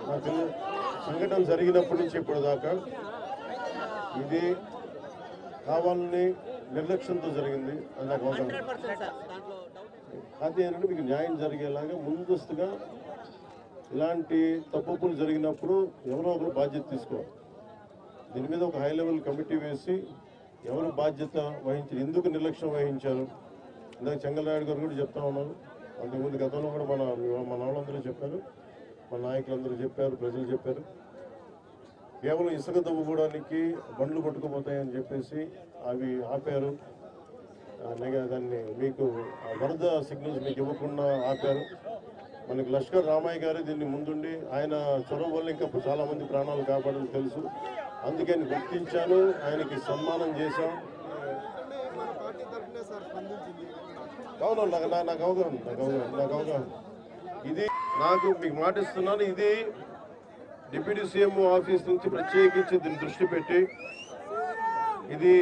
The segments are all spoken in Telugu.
నాకు సంఘటన జరిగినప్పటి నుంచి ఇప్పటిదాకా ఇది కావాలని నిర్లక్ష్యంతో జరిగింది అని నాకు అవసరం. అది ఏంటంటే మీకు న్యాయం జరిగేలాగా ముందస్తుగా ఇలాంటి తప్పులు జరిగినప్పుడు ఎవరో ఒకరు బాధ్యత తీసుకోవాలి. దీని మీద ఒక హై లెవెల్ కమిటీ వేసి ఎవరు బాధ్యత వహించారు, ఎందుకు నిర్లక్ష్యం వహించారు. ఇందాక చెంగలరాయుడు గారు కూడా చెప్తా ఉన్నారు. అంతకుముందు గతంలో కూడా మన వాళ్ళందరూ చెప్పారు, మన నాయకులందరూ చెప్పారు, ప్రజలు చెప్పారు. కేవలం ఇసుక తవ్వుకోవడానికి బండ్లు కొట్టుకుపోతాయని చెప్పేసి అవి ఆపారు. దాన్ని మీకు వరద సిగ్నల్స్ మీకు ఇవ్వకుండా ఆపారు. మనకి లష్కర్ రామయ్య గారు దీన్ని ముందుండి ఆయన చొరవ వల్ల ఇంకా చాలా మంది ప్రాణాలు కాపాడడం తెలుసు. అందుకే గుర్తించాను, ఆయనకి సన్మానం చేశాం. అవును, నాకు అవగాహన. ఇది నాకు మీకు మాటిస్తున్నాను. ఇది డిప్యూటీ సీఎం ఆఫీస్ నుంచి ప్రత్యేకించి దీన్ని దృష్టి పెట్టి ఇది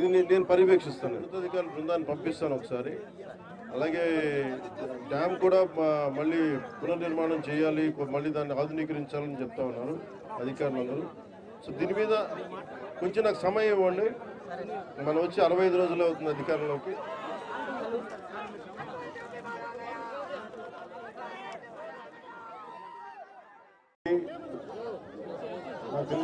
నేను పర్యవేక్షిస్తాను. అధికారుల బృందాన్ని పంపిస్తాను ఒకసారి. అలాగే డ్యామ్ కూడా మళ్ళీ పునర్నిర్మాణం చేయాలి, మళ్ళీ దాన్ని ఆధునీకరించాలని చెప్తా ఉన్నారు అధికారులందరూ. సో దీని మీద కొంచెం నాకు సమయం ఇవ్వండి. మనం వచ్చి 65 రోజులు అవుతుంది అధికారంలోకి. నాకు